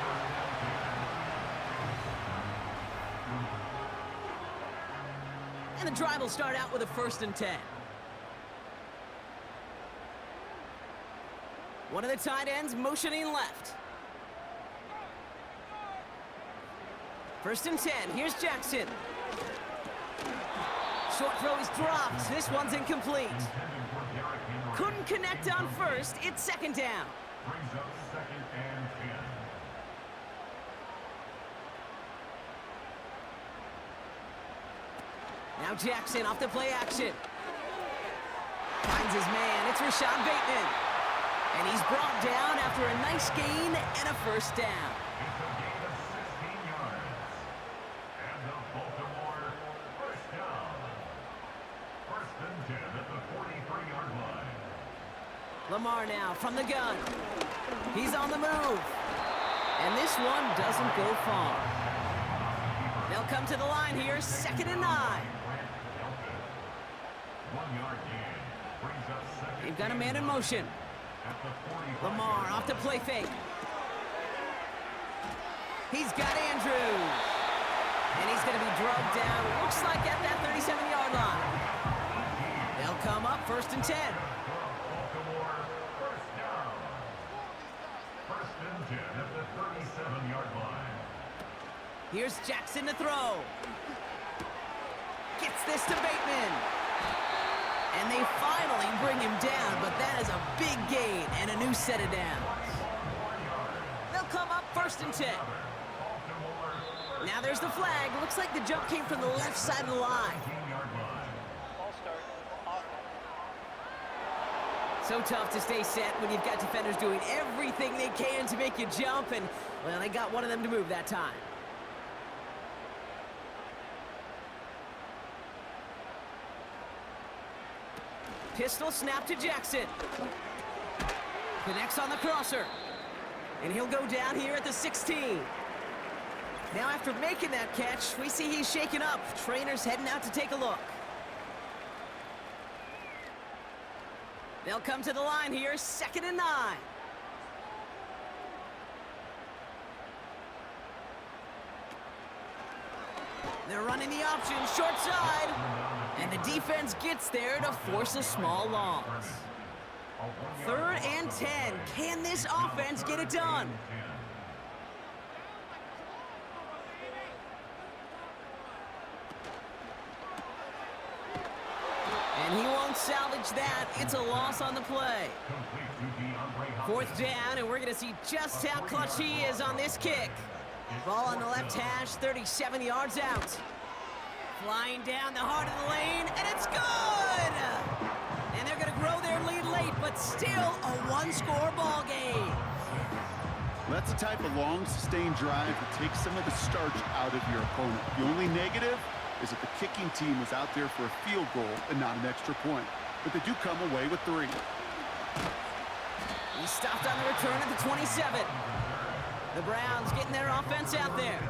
And the drive will start out with a 1st and 10. One of the tight ends motioning left. 1st and 10. Here's Jackson. Short throw is dropped. This one's incomplete. Couldn't connect on 1st. It's 2nd down. Brings up 2nd and 10. Now Jackson off the play action. Finds his man. It's Rashad Bateman. And he's brought down after a nice gain and a 1st down. It's a gain of 16 yards. And the Baltimore 1st down. 1st and 10 at the 43-yard line. Lamar now from the gun. He's on the move. And this one doesn't go far. They'll come to the line here, 2nd and 9. 1 yard gain. Brings up 2nd. They've got a man in motion. At the 45. Lamar off the play fake. He's got Andrews. And he's going to be drugged down, looks like at that 37-yard line. They'll come up 1st and 10. Baltimore 1st down. 1st and 10 at the 37-yard line. Here's Jackson to throw. Gets this to Bateman. And they finally bring him down, but that is a big gain and a new set of downs. They'll come up 1st and 10. Now there's the flag. Looks like the jump came from the left side of the line. Ball start. Offense. So tough to stay set when you've got defenders doing everything they can to make you jump, and, well, they got one of them to move that time. Pistol snap to Jackson. Connects on the crosser. And he'll go down here at the 16. Now after making that catch, we see he's shaken up. Trainer's heading out to take a look. They'll come to the line here, 2nd and 9. They're running the option, short side. And the defense gets there to force a small loss. 3rd and 10. Can this offense get it done? And he won't salvage that. It's a loss on the play. 4th down, and we're going to see just how clutch he is on this kick. Ball on the left hash, 37 yards out. Flying down the heart of the lane, and it's good! And they're going to grow their lead late, but still a one-score ball game. That's the type of long, sustained drive that takes some of the starch out of your opponent. The only negative is that the kicking team was out there for a field goal and not an extra point. But they do come away with 3. He stopped on the return at the 27. The Browns getting their offense out there.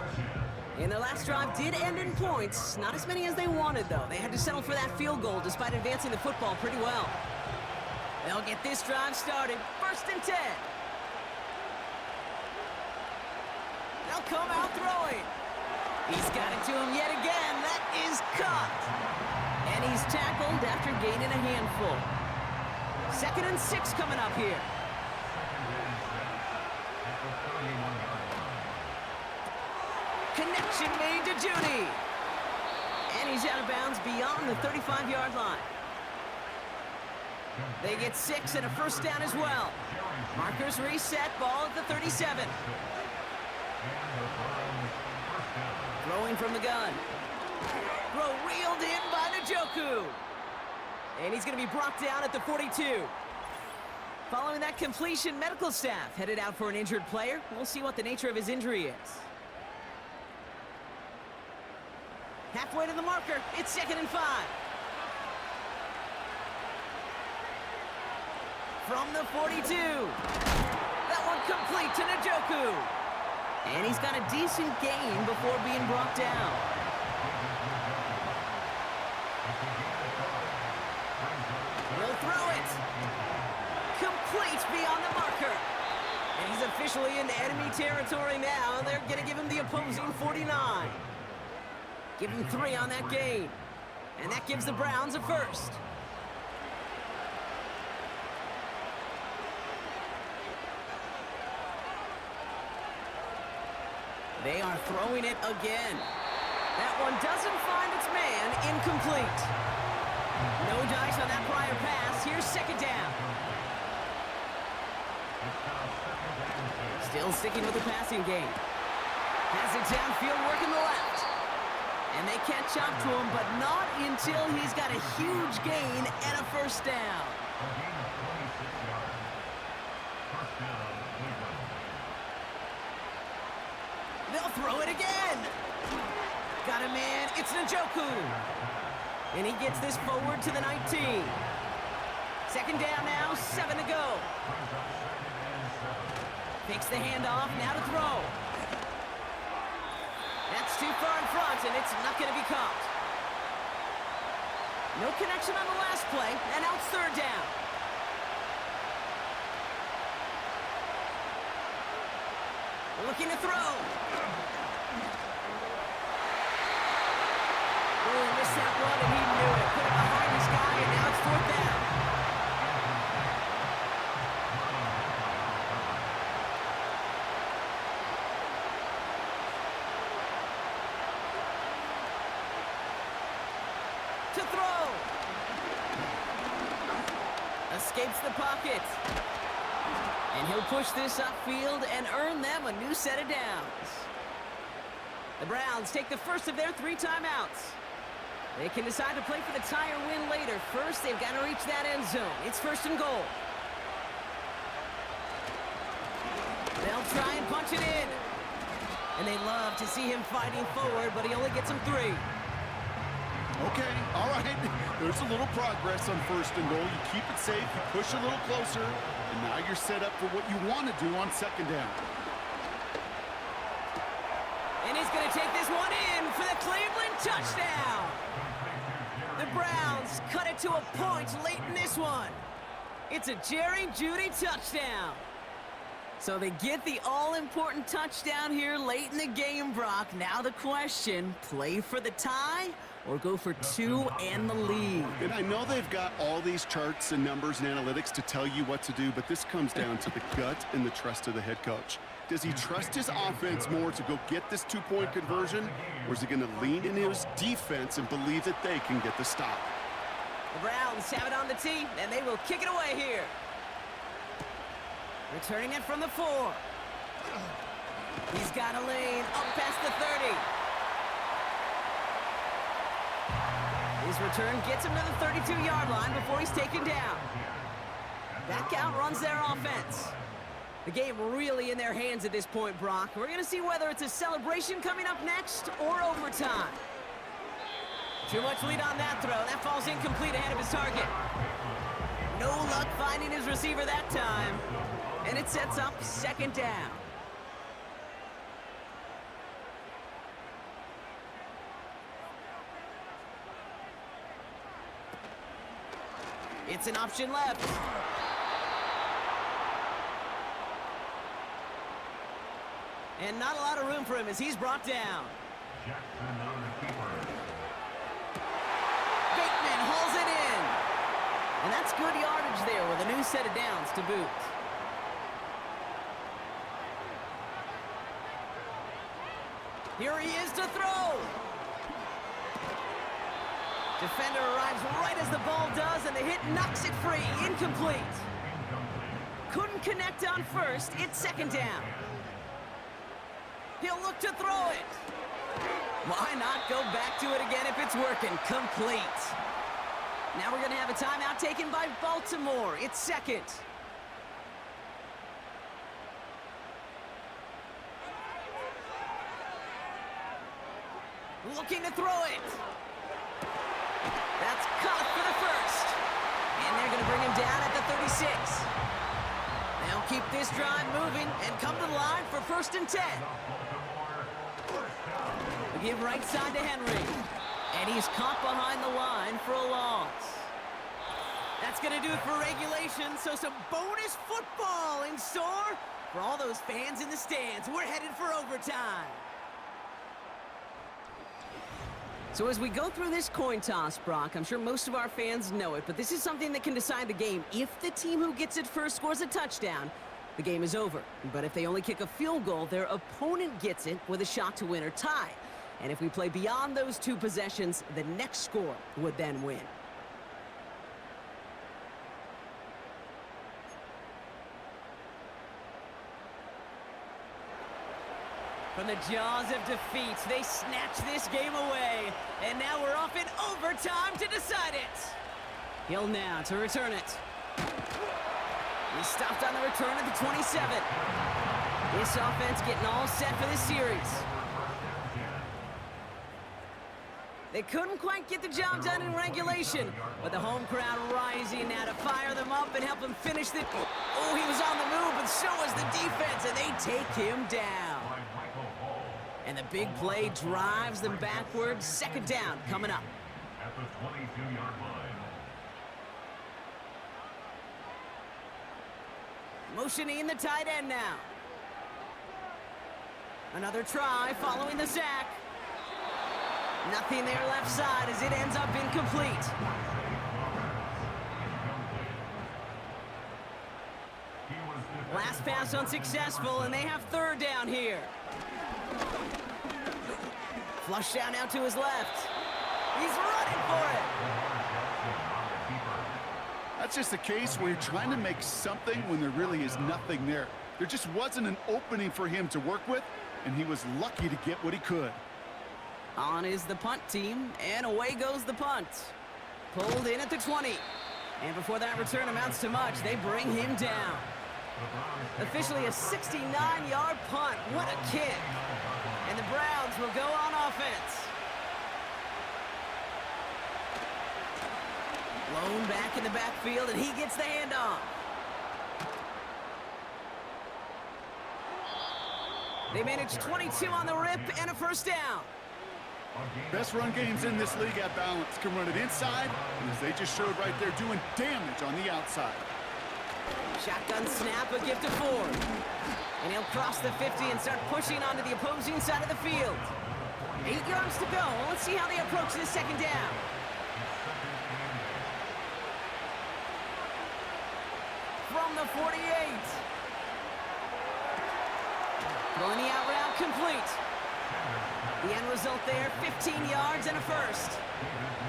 And their last drive did end in points. Not as many as they wanted, though. They had to settle for that field goal despite advancing the football pretty well. They'll get this drive started. 1st and 10. They'll come out throwing. He's got it to him yet again. That is caught. And he's tackled after gaining a handful. 2nd and 6 coming up here. Connection made to Judy. And he's out of bounds beyond the 35-yard line. They get 6 and a 1st down as well. Markers reset, ball at the 37. Throwing from the gun. Throw reeled in by Njoku. And he's going to be brought down at the 42. Following that completion, medical staff headed out for an injured player. We'll see what the nature of his injury is. Halfway to the marker, it's 2nd and 5. from the 42. That one complete to Njoku. And he's got a decent gain before being brought down. He'll throw it. Complete beyond the marker. And he's officially into enemy territory now. They're going to give him the opposing 49. Give him 3 on that gain. And that gives the Browns a first. They are throwing it again. That one doesn't find its man. Incomplete. No dice on that prior pass. Here's second down. Still sticking with the passing game. Has it downfield, working the left. And they catch up to him, but not until he's got a huge gain and a first down. They'll throw it again. Got a man. It's Njoku. And he gets this forward to the 19. Second down now, 7 to go. Takes the handoff, now to throw. That's too far in front, and it's not going to be caught. No connection on the last play, and now it's third down. Looking to throw. Oh, missed that one, and he knew it. Put it behind his guy, and now it's fourth down. To throw. Escapes the pocket. And he'll push this upfield and earn them a new set of downs. The Browns take the first of their 3 timeouts. They can decide to play for the tie or win later. First, they've got to reach that end zone. It's first and goal. They'll try and punch it in. And they love to see him fighting forward, but he only gets them 3. Okay, all right. There's a little progress on first and goal. You keep it safe, you push a little closer, and now you're set up for what you want to do on second down. And he's going to take this one in for the Cleveland touchdown. The Browns cut it to a point late in this one. It's a Jerry Jeudy touchdown. So they get the all-important touchdown here late in the game, Brock. Now the question, play for the tie or go for 2 and the lead? And I know they've got all these charts and numbers and analytics to tell you what to do, but this comes down to the gut and the trust of the head coach. Does he trust his offense more to go get this 2-point conversion, or is he going to lean in his defense and believe that they can get the stop? The Browns have it on the tee, and they will kick it away here. Returning it from the 4. He's got a lane up past the 30. His return gets him to the 32-yard line before he's taken down. Back out runs their offense. The game really in their hands at this point, Brock. We're going to see whether it's a celebration coming up next or overtime. Too much lead on that throw. That falls incomplete ahead of his target. No luck finding his receiver that time. And it sets up second down. It's an option left. And not a lot of room for him as he's brought down. Bateman hauls it in. And that's good yardage there with a new set of downs to boot. Here he is to throw. Defender arrives right as the ball does, and the hit knocks it free. Incomplete. Couldn't connect on first. It's second down. He'll look to throw it. Why not go back to it again if it's working? Complete. Now we're going to have a timeout taken by Baltimore. It's second. Looking to throw it. That's caught for the first. And they're going to bring him down at the 36. They'll keep this drive moving and come to the line for 1st and 10. We give right side to Henry. And he's caught behind the line for a loss. That's going to do it for regulation, so some bonus football in store for all those fans in the stands. We're headed for overtime. So as we go through this coin toss, Brock, I'm sure most of our fans know it, but this is something that can decide the game. If the team who gets it first scores a touchdown, the game is over. But if they only kick a field goal, their opponent gets it with a shot to win or tie. And if we play beyond those 2 possessions, the next score would then win. From the jaws of defeat, they snatch this game away. And now we're off in overtime to decide it. Hill now to return it. He stopped on the return at the 27. This offense getting all set for this series. They couldn't quite get the job done in regulation, but the home crowd rising now to fire them up and help them finish the... Oh, he was on the move, but so was the defense, and they take him down. And the big play drives them backwards. 2nd down coming up. At the 22-yard line. Motioning the tight end now. Another try following the sack. Nothing there left side as it ends up incomplete. Last pass unsuccessful, and they have 3rd down here. Flush down now to his left. He's running for it. That's just a case where you're trying to make something when there really is nothing there. There just wasn't an opening for him to work with, and he was lucky to get what he could. On is the punt team, and away goes the punt. Pulled in at the 20. And before that return amounts to much, they bring him down. Officially a 69-yard punt. What a kick. And the Browns will go on offense. Blown back in the backfield, and he gets the handoff. They manage 22 on the rip and a 1st down. Best run games in this league at balance. Can run it inside, and as they just showed right there, doing damage on the outside. Shotgun snap, a give to Ford. And he'll cross the 50 and start pushing onto the opposing side of the field. 8 yards to go. Let's see how they approach this 2nd down. From the 48. Throwing the out route complete. The end result there, 15 yards and a 1st.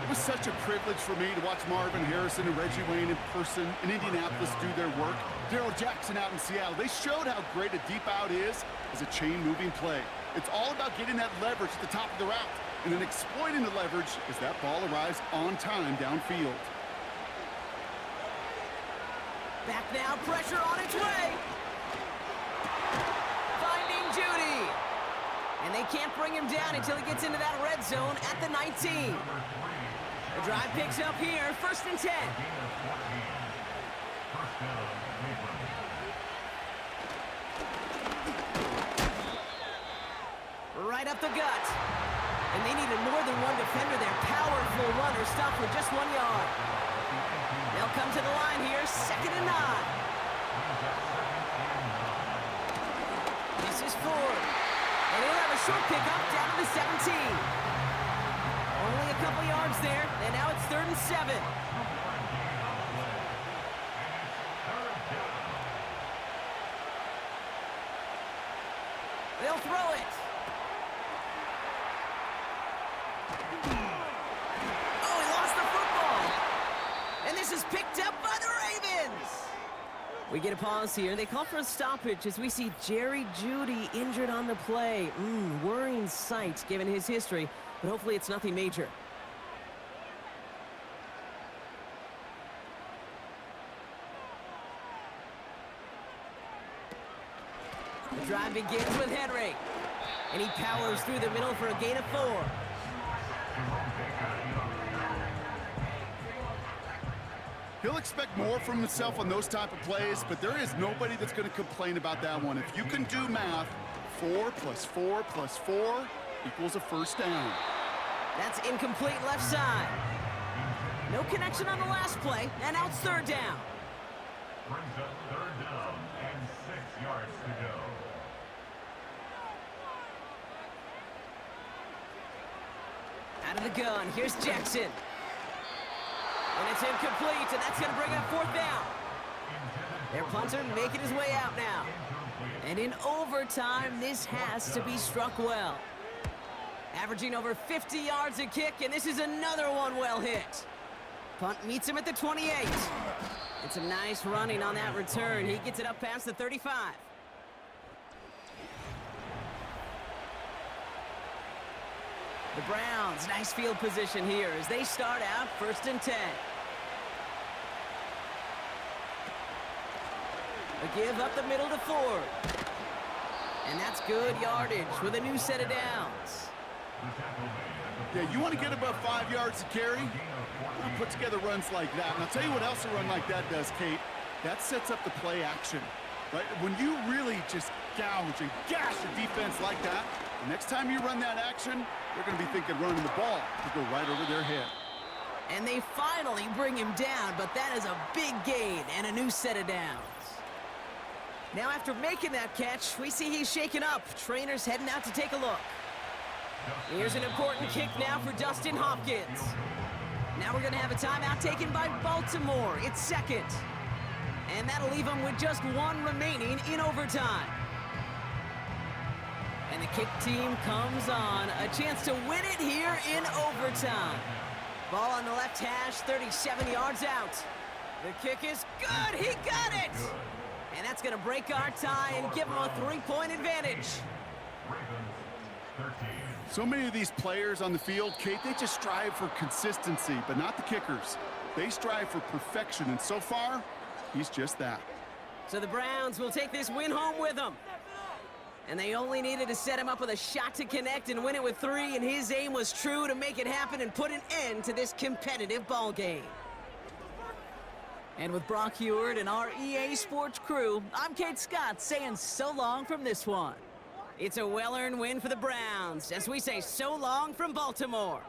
It was such a privilege for me to watch Marvin Harrison and Reggie Wayne in person in Indianapolis do their work. Darrell Jackson out in Seattle. They showed how great a deep out is as a chain-moving play. It's all about getting that leverage at the top of the route and then exploiting the leverage as that ball arrives on time downfield. Back now, pressure on its way. Finding Judy. And they can't bring him down until he gets into that red zone at the 19. The drive picks up here, 1st and 10. Right up the gut. And they needed more than one defender there. Powerful runner stopped with just 1 yard. They'll come to the line here, 2nd and 9. This is Ford. And he'll have a short pickup down to the 17. Only a couple yards there, and now it's 3rd and 7. They'll throw it. Oh, he lost the football. And this is picked up by the Ravens. We get a pause here. They call for a stoppage as we see Jerry Jeudy injured on the play. Worrying sight given his history, but hopefully it's nothing major. The drive begins with Henry, and he powers through the middle for a gain of 4. He'll expect more from himself on those type of plays, but there is nobody that's going to complain about that one. If you can do math, 4 + 4 + 4 equals a first down. That's incomplete left side. No connection on the last play, and now it's third down. Brings up third down and 6 yards to go. Out of the gun, here's Jackson. And it's incomplete, and that's going to bring up fourth down. Their punter making his way out now. And in overtime, this has to be struck well. Averaging over 50 yards a kick, and this is another one well hit. Punt meets him at the 28. And some nice running on that return. He gets it up past the 35. The Browns, nice field position here as they start out 1st and 10. A give up the middle to Ford. And that's good yardage with a new set of downs. Yeah, you want to get above 5 yards to carry? Put together runs like that. And I'll tell you what else a run like that does, Kate. That sets up the play action, right? When you really just gouge and gash your defense like that, the next time you run that action, they're going to be thinking running the ball to go right over their head. And they finally bring him down, but that is a big gain and a new set of downs. Now after making that catch, we see he's shaken up. Trainer's heading out to take a look. Here's an important kick now for Dustin Hopkins. Now we're going to have a timeout taken by Baltimore. It's second. And that'll leave them with just one remaining in overtime. And the kick team comes on. A chance to win it here in overtime. Ball on the left hash, 37 yards out. The kick is good. He got it. And that's going to break our tie and give them a 3-point advantage. So many of these players on the field, Kate, they just strive for consistency, but not the kickers. They strive for perfection, and so far, he's just that. So the Browns will take this win home with them. And they only needed to set him up with a shot to connect and win it with 3, and his aim was true to make it happen and put an end to this competitive ball game. And with Brock Heward and our EA Sports crew, I'm Kate Scott saying so long from this one. It's a well-earned win for the Browns as we say so long from Baltimore.